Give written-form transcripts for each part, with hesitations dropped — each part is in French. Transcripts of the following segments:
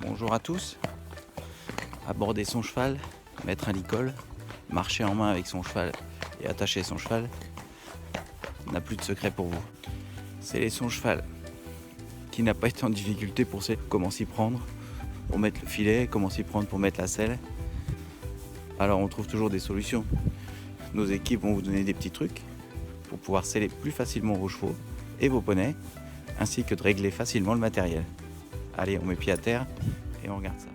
Bonjour à tous. Aborder son cheval, mettre un licol, marcher en main avec son cheval et attacher son cheval n'a plus de secret pour vous. C'est son cheval qui n'a pas été en difficulté pour comment s'y prendre pour mettre le filet, comment s'y prendre pour mettre la selle. Alors on trouve toujours des solutions. Nos équipes vont vous donner des petits trucs pour pouvoir sceller plus facilement vos chevaux et vos poneys, ainsi que de régler facilement le matériel. Allez, on met pied à terre et on regarde ça.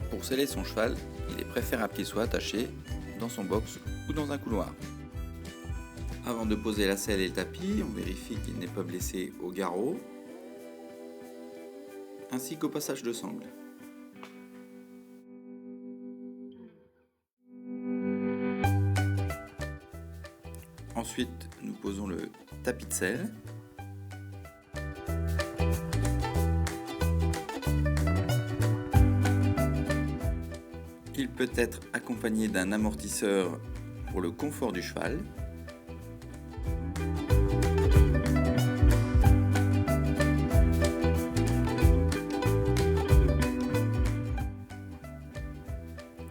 Pour sceller son cheval, il est préférable qu'il soit attaché dans son box ou dans un couloir. Avant de poser la selle et le tapis, on vérifie qu'il n'est pas blessé au garrot ainsi qu'au passage de sangle. Ensuite, nous posons le tapis de selle. Il peut être accompagné d'un amortisseur pour le confort du cheval.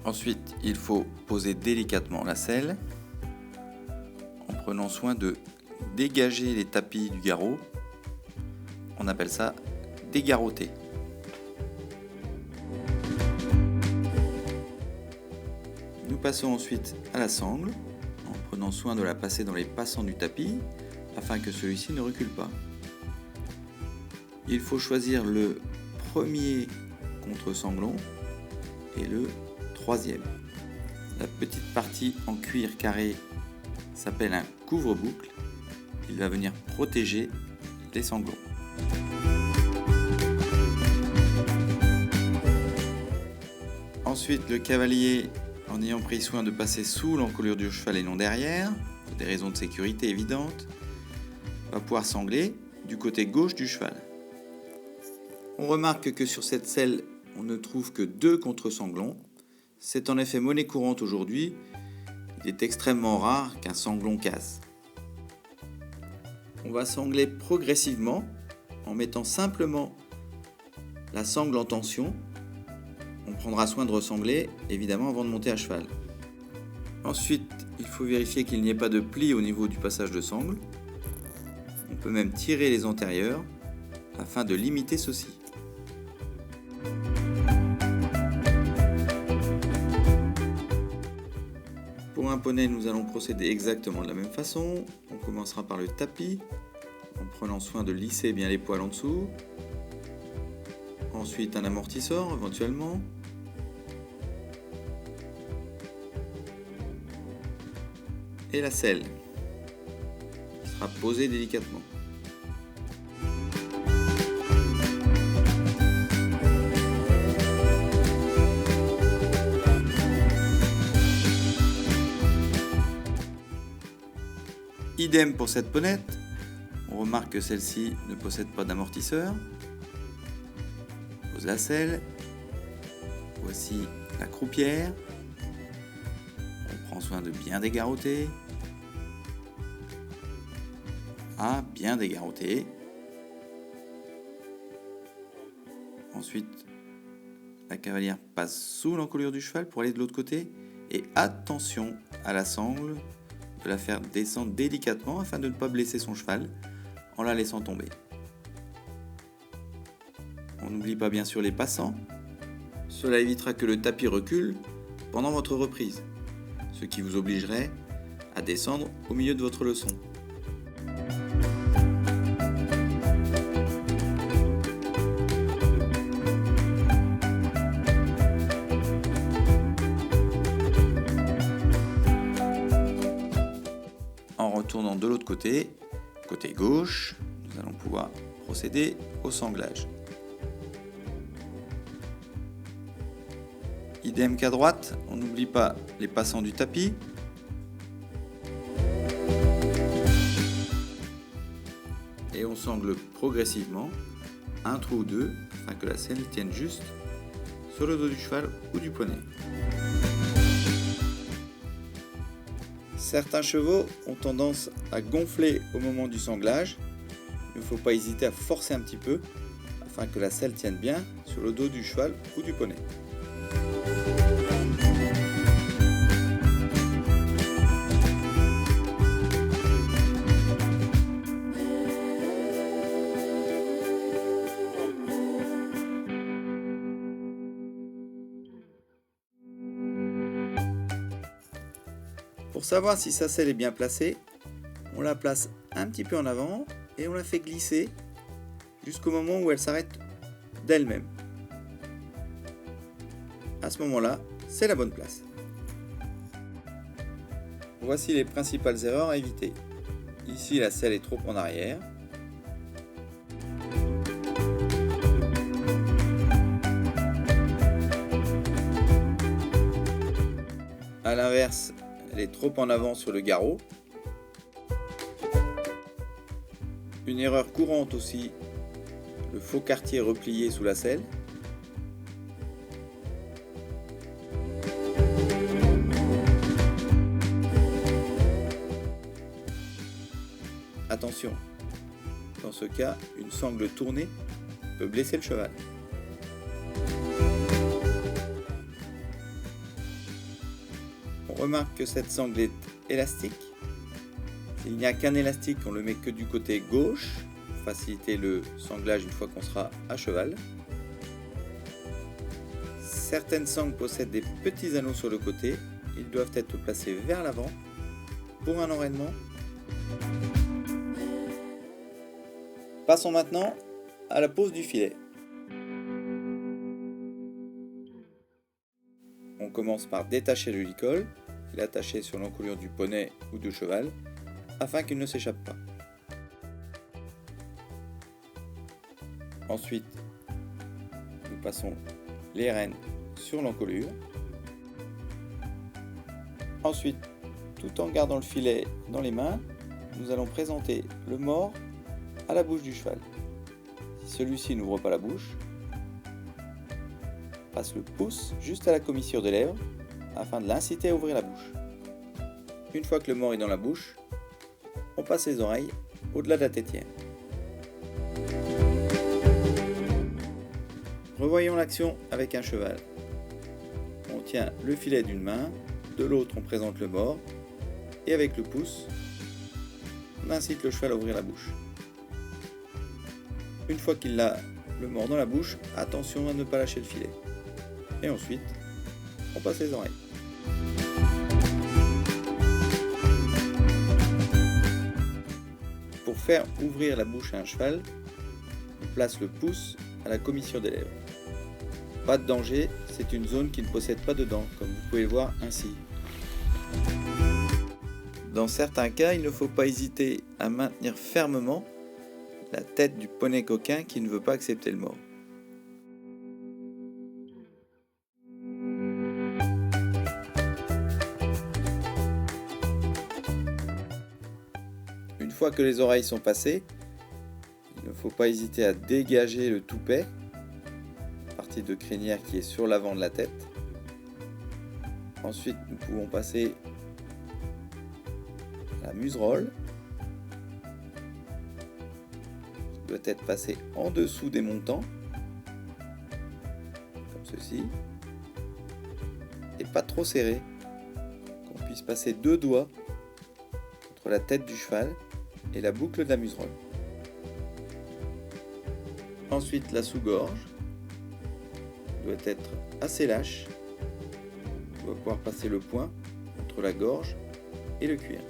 Ensuite, il faut poser délicatement la selle en prenant soin de dégager les tapis du garrot. On appelle ça dégarroter. Nous passons ensuite à la sangle en prenant soin de la passer dans les passants du tapis afin que celui-ci ne recule pas. Il faut choisir le premier contre-sanglon et le troisième. La petite partie en cuir carré s'appelle un couvre-boucle. Il va venir protéger les sanglons. Ensuite, le cavalier, en ayant pris soin de passer sous l'encolure du cheval et non derrière, pour des raisons de sécurité évidentes, va pouvoir sangler du côté gauche du cheval. On remarque que sur cette selle, on ne trouve que 2 contre-sanglons. C'est en effet monnaie courante aujourd'hui. Il est extrêmement rare qu'un sanglon casse. On va sangler progressivement en mettant simplement la sangle en tension. On prendra soin de ressangler, évidemment, avant de monter à cheval. Ensuite, il faut vérifier qu'il n'y ait pas de pli au niveau du passage de sangle. On peut même tirer les antérieurs afin de limiter ceci. Pour un poney, nous allons procéder exactement de la même façon. On commencera par le tapis, en prenant soin de lisser bien les poils en dessous. Ensuite, un amortisseur éventuellement. Et la selle, qui sera posée délicatement. Idem pour cette ponette. On remarque que celle-ci ne possède pas d'amortisseur. Pose la selle. Voici la croupière. On prend soin de bien dégarroter. Ah, bien dégarroter. Ensuite, la cavalière passe sous l'encolure du cheval pour aller de l'autre côté. Et attention à la sangle, de la faire descendre délicatement afin de ne pas blesser son cheval en la laissant tomber. On n'oublie pas bien sûr les passants. Cela évitera que le tapis recule pendant votre reprise, ce qui vous obligerait à descendre au milieu de votre leçon. tournant de l'autre côté gauche, nous allons pouvoir procéder au sanglage. Idem qu'à droite, on n'oublie pas les passants du tapis. Et on sangle progressivement, un trou ou deux, afin que la selle tienne juste sur le dos du cheval ou du poney. Certains chevaux ont tendance à gonfler au moment du sanglage. Il ne faut pas hésiter à forcer un petit peu, afin que la selle tienne bien sur le dos du cheval ou du poney. Pour savoir si sa selle est bien placée, on la place un petit peu en avant et on la fait glisser jusqu'au moment où elle s'arrête d'elle-même. À ce moment-là, c'est la bonne place. Voici les principales erreurs à éviter. Ici, la selle est trop en arrière. A l'inverse, elle est trop en avant sur le garrot. Une erreur courante aussi, le faux quartier replié sous la selle. Attention, dans ce cas, une sangle tournée peut blesser le cheval. On remarque que cette sangle est élastique. S'il n'y a qu'un élastique, on le met que du côté gauche pour faciliter le sanglage une fois qu'on sera à cheval. Certaines sangles possèdent des petits anneaux sur le côté. Ils doivent être placés vers l'avant pour un enraînement. Passons maintenant à la pose du filet. On commence par détacher le licol et l'attacher sur l'encolure du poney ou du cheval afin qu'il ne s'échappe pas. Ensuite, nous passons les rênes sur l'encolure. Ensuite, tout en gardant le filet dans les mains, nous allons présenter le mors à la bouche du cheval. Si celui-ci n'ouvre pas la bouche, passe le pouce juste à la commissure des lèvres afin de l'inciter à ouvrir la bouche. Une fois que le mors est dans la bouche, on passe les oreilles au-delà de la tétière. Revoyons l'action avec un cheval. On tient le filet d'une main, de l'autre on présente le mors et avec le pouce, on incite le cheval à ouvrir la bouche. Une fois qu'il a le mors dans la bouche, attention à ne pas lâcher le filet. Et ensuite, on passe les oreilles. Pour faire ouvrir la bouche à un cheval, on place le pouce à la commissure des lèvres. Pas de danger, c'est une zone qui ne possède pas de dents, comme vous pouvez le voir ainsi. Dans certains cas, il ne faut pas hésiter à maintenir fermement la tête du poney coquin qui ne veut pas accepter le mors. Une fois que les oreilles sont passées, il ne faut pas hésiter à dégager le toupet, la partie de crinière qui est sur l'avant de la tête. Ensuite, nous pouvons passer à la muserolle, qui doit être passée en dessous des montants, comme ceci, et pas trop serré, qu'on puisse passer 2 doigts entre la tête du cheval et la boucle de la muserolle. Ensuite, la sous-gorge doit être assez lâche. On doit pouvoir passer le poing entre la gorge et le cuir.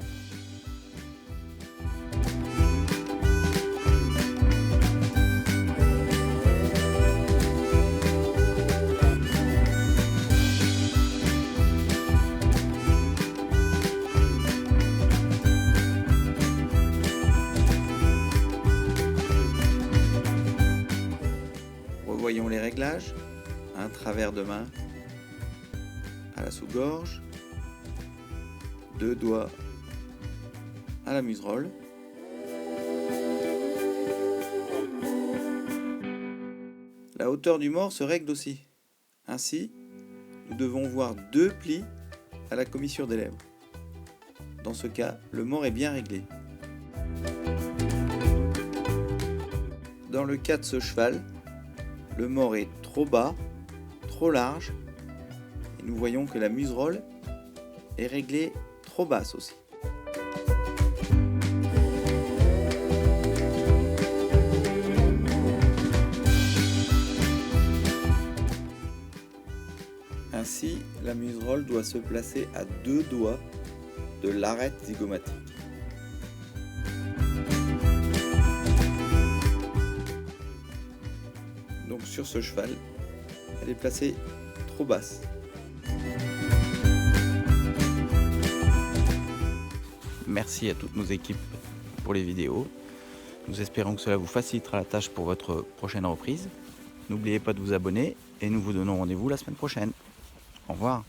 réglages, un travers de main à la sous-gorge, 2 doigts à la muserolle. La hauteur du mors se règle aussi. Ainsi, nous devons voir 2 plis à la commissure des lèvres. Dans ce cas, le mors est bien réglé. Dans le cas de ce cheval, le mors est trop bas, trop large, et nous voyons que la muserolle est réglée trop basse aussi. Ainsi, la muserolle doit se placer à 2 doigts de l'arête zygomatique. Donc sur ce cheval, elle est placée trop basse. Merci à toutes nos équipes pour les vidéos. Nous espérons que cela vous facilitera la tâche pour votre prochaine reprise. N'oubliez pas de vous abonner et nous vous donnons rendez-vous la semaine prochaine. Au revoir.